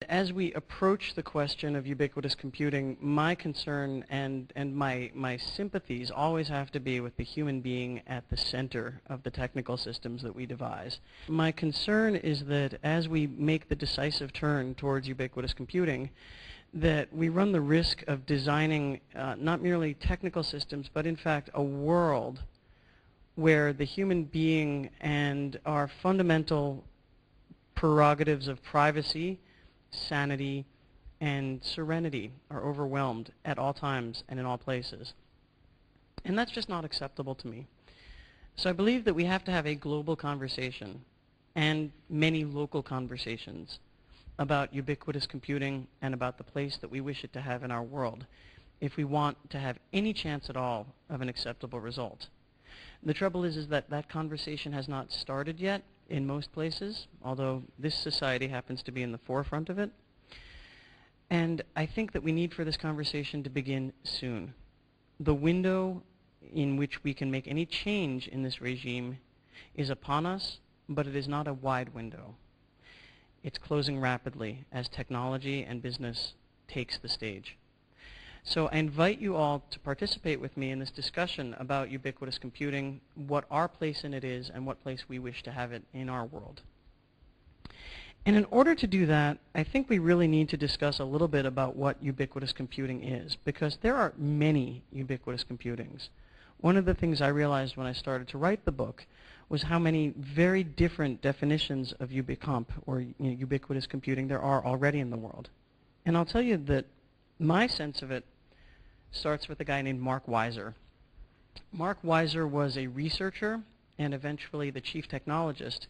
As we approach the question of ubiquitous computing, my concern and my sympathies always have to be with the human being at the center of the technical systems that we devise. My concern is that as we make the decisive turn towards ubiquitous computing, that we run the risk of designing not merely technical systems, but in fact a world where the human being and our fundamental prerogatives of privacy, sanity, and serenity are overwhelmed at all times and in all places. And that's just not acceptable to me. So I believe that we have to have a global conversation and many local conversations about ubiquitous computing and about the place that we wish it to have in our world if we want to have any chance at all of an acceptable result. The trouble is that that conversation has not started yet in most places, although this society happens to be in the forefront of it. And I think that we need for this conversation to begin soon. The window in which we can make any change in this regime is upon us, but it is not a wide window. It's closing rapidly as technology and business takes the stage. So I invite you all to participate with me in this discussion about ubiquitous computing, what our place in it is, and what place we wish to have it in our world. And in order to do that, I think we really need to discuss a little bit about what ubiquitous computing is, because there are many ubiquitous computings. One of the things I realized when I started to write the book was how many very different definitions of ubicomp, or ubiquitous computing, there are already in the world. And I'll tell you that my sense of it starts with a guy named Mark Weiser. Mark Weiser was a researcher and eventually the chief technologist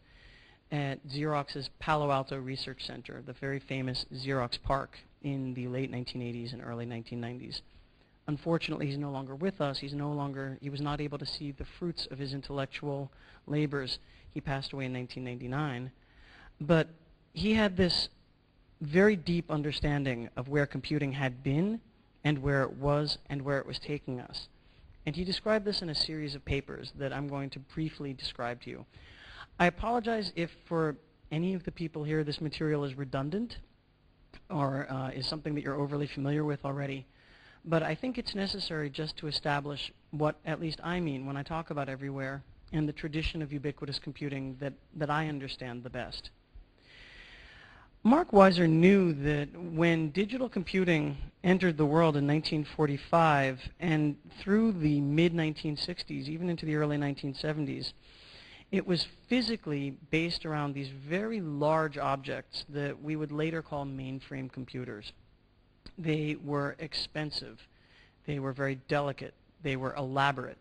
at Xerox's Palo Alto Research Center, the very famous Xerox PARC in the late 1980s and early 1990s. Unfortunately, he's no longer with us. He was not able to see the fruits of his intellectual labors. He passed away in 1999. But he had this very deep understanding of where computing had been and where it was and where it was taking us. And he described this in a series of papers that I'm going to briefly describe to you. I apologize if for any of the people here this material is redundant or is something that you're overly familiar with already. But I think it's necessary just to establish what at least I mean when I talk about Everywhere and the tradition of ubiquitous computing that I understand the best. Mark Weiser knew that when digital computing entered the world in 1945 and through the mid-1960s, even into the early 1970s, it was physically based around these very large objects that we would later call mainframe computers. They were expensive. They were very delicate. They were elaborate.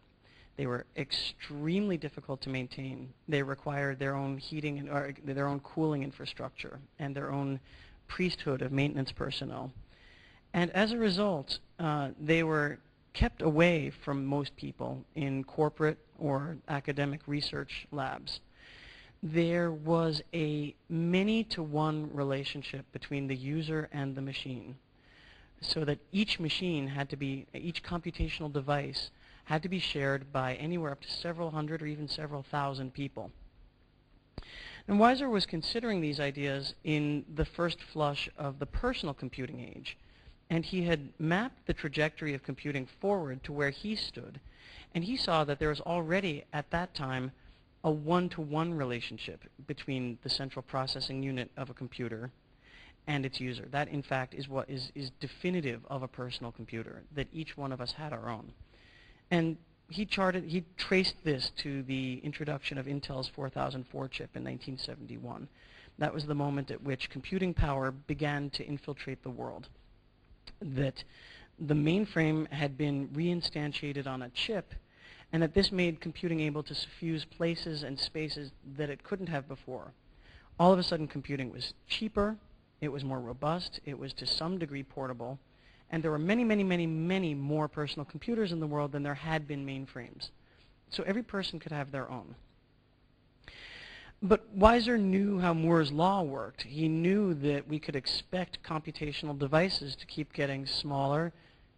They were extremely difficult to maintain. They required their own heating or their own cooling infrastructure and their own priesthood of maintenance personnel. And as a result, they were kept away from most people in corporate or academic research labs. There was a many-to-one relationship between the user and the machine, so that each machine had to be, each computational device had to be shared by anywhere up to several hundred or even several thousand people. And Weiser was considering these ideas in the first flush of the personal computing age. And he had mapped the trajectory of computing forward to where he stood. And he saw that there was already, at that time, a one-to-one relationship between the central processing unit of a computer and its user. That, in fact, is what is definitive of a personal computer, that each one of us had our own. And he traced this to the introduction of Intel's 4004 chip in 1971. That was the moment at which computing power began to infiltrate the world. That the mainframe had been reinstantiated on a chip, and that this made computing able to suffuse places and spaces that it couldn't have before. All of a sudden, computing was cheaper, it was more robust, it was to some degree portable, and there were many, many, many, many more personal computers in the world than there had been mainframes. So every person could have their own. But Weiser knew how Moore's law worked. He knew that we could expect computational devices to keep getting smaller,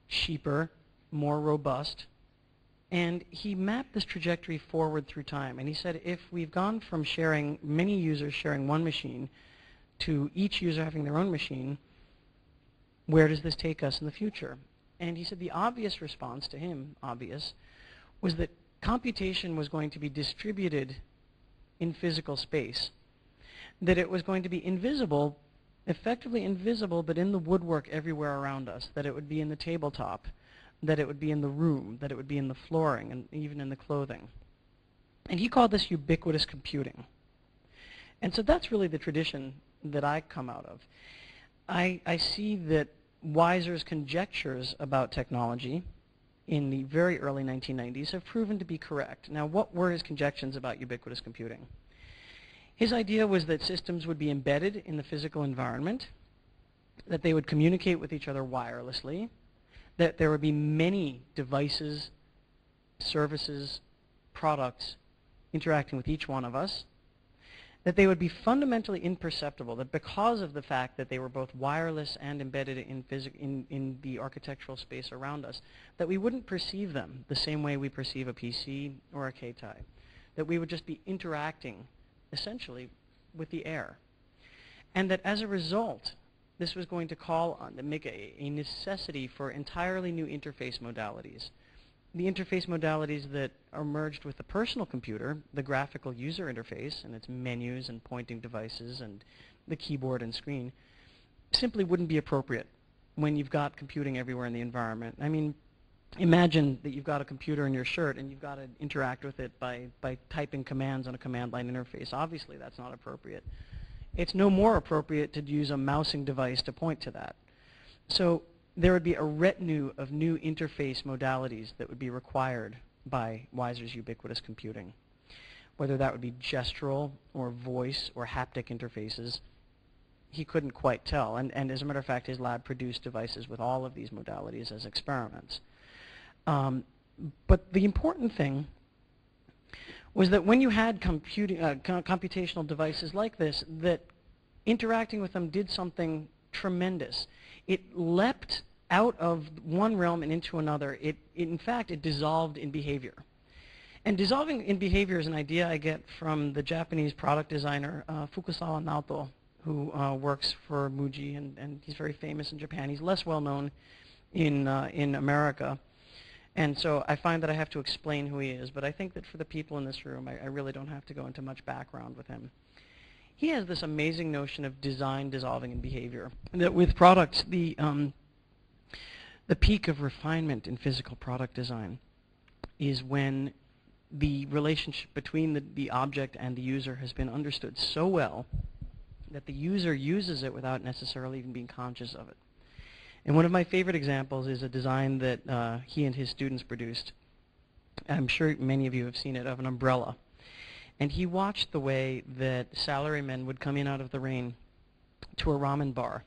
cheaper, more robust. And he mapped this trajectory forward through time. And he said if we've gone from sharing, many users sharing one machine, to each user having their own machine, where does this take us in the future? And he said the obvious response to him, was that computation was going to be distributed in physical space, that it was going to be invisible, effectively invisible, but in the woodwork everywhere around us, that it would be in the tabletop, that it would be in the room, that it would be in the flooring, and even in the clothing. And he called this ubiquitous computing. And so that's really the tradition that I come out of. I see that Weiser's conjectures about technology in the very early 1990s have proven to be correct. Now, what were his conjectures about ubiquitous computing? His idea was that systems would be embedded in the physical environment, that they would communicate with each other wirelessly, that there would be many devices, services, products interacting with each one of us, that they would be fundamentally imperceptible, that because of the fact that they were both wireless and embedded in the architectural space around us, that we wouldn't perceive them the same way we perceive a PC or a K-type, that we would just be interacting essentially with the air. And that as a result, this was going to call on, to make a necessity for entirely new interface modalities. The interface modalities that emerged with the personal computer, the graphical user interface and its menus and pointing devices and the keyboard and screen, simply wouldn't be appropriate when you've got computing everywhere in the environment. I mean, imagine that you've got a computer in your shirt and you've got to interact with it by typing commands on a command line interface. Obviously, that's not appropriate. It's no more appropriate to use a mousing device to point to that. So there would be a retinue of new interface modalities that would be required by Weiser's ubiquitous computing, whether that would be gestural or voice or haptic interfaces. He couldn't quite tell. And as a matter of fact, his lab produced devices with all of these modalities as experiments. But the important thing was that when you had computational devices like this, that interacting with them did something tremendous. It leapt out of one realm and into another. In fact, it dissolved in behavior. And dissolving in behavior is an idea I get from the Japanese product designer Fukusawa Naoto, who works for Muji, and he's very famous in Japan. He's less well known in America. And so I find that I have to explain who he is, but I think that for the people in this room, I really don't have to go into much background with him. He has this amazing notion of design dissolving in behavior, that with products, the peak of refinement in physical product design is when the relationship between the object and the user has been understood so well that the user uses it without necessarily even being conscious of it. And one of my favorite examples is a design that he and his students produced. I'm sure many of you have seen it, of an umbrella. And he watched the way that salarymen would come in out of the rain to a ramen bar,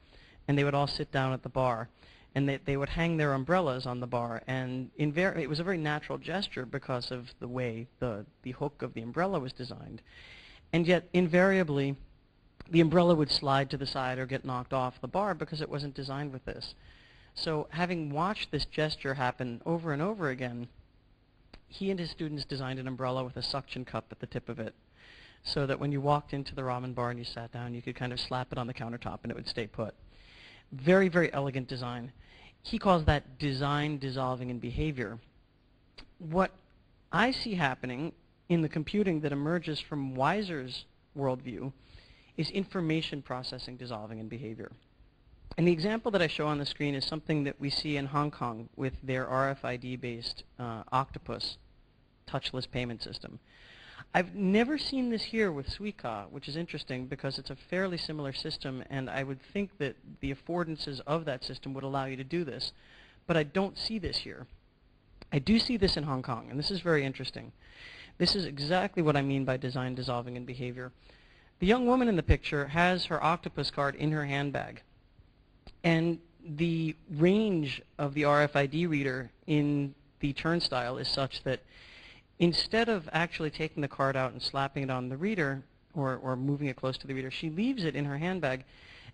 and they would all sit down at the bar, and they would hang their umbrellas on the bar. And it was a very natural gesture because of the way the hook of the umbrella was designed. And yet, invariably, the umbrella would slide to the side or get knocked off the bar because it wasn't designed with this. So having watched this gesture happen over and over again, he and his students designed an umbrella with a suction cup at the tip of it, so that when you walked into the ramen bar and you sat down, you could kind of slap it on the countertop and it would stay put. Very, very elegant design. He calls that design dissolving in behavior. What I see happening in the computing that emerges from Weiser's worldview is information processing dissolving in behavior. And the example that I show on the screen is something that we see in Hong Kong with their RFID-based Octopus touchless payment system. I've never seen this here with Suica, which is interesting because it's a fairly similar system, and I would think that the affordances of that system would allow you to do this. But I don't see this here. I do see this in Hong Kong, and this is very interesting. This is exactly what I mean by design dissolving in behavior. The young woman in the picture has her Octopus card in her handbag. And the range of the RFID reader in the turnstile is such that instead of actually taking the card out and slapping it on the reader or moving it close to the reader, she leaves it in her handbag.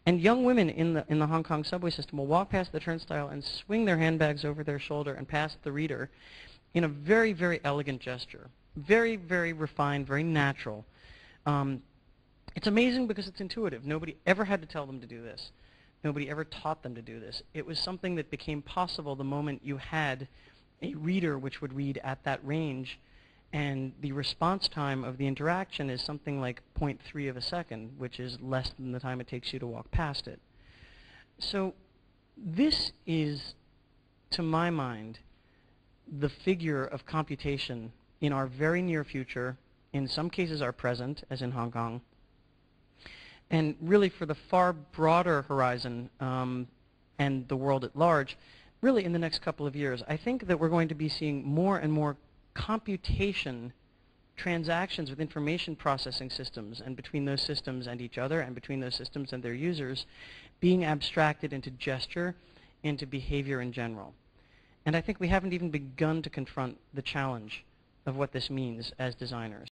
And young women in the Hong Kong subway system will walk past the turnstile and swing their handbags over their shoulder and past the reader in a very, very elegant gesture. Very, very refined, very natural. It's amazing because it's intuitive. Nobody ever had to tell them to do this. Nobody ever taught them to do this. It was something that became possible the moment you had a reader which would read at that range, and the response time of the interaction is something like 0.3 of a second, which is less than the time it takes you to walk past it. So this is, to my mind, the figure of computation in our very near future, in some cases our present, as in Hong Kong, and really for the far broader horizon and the world at large, really in the next couple of years. I think that we're going to be seeing more and more computation transactions with information processing systems, and between those systems and each other, and between those systems and their users, being abstracted into gesture, into behavior in general. And I think we haven't even begun to confront the challenge of what this means as designers.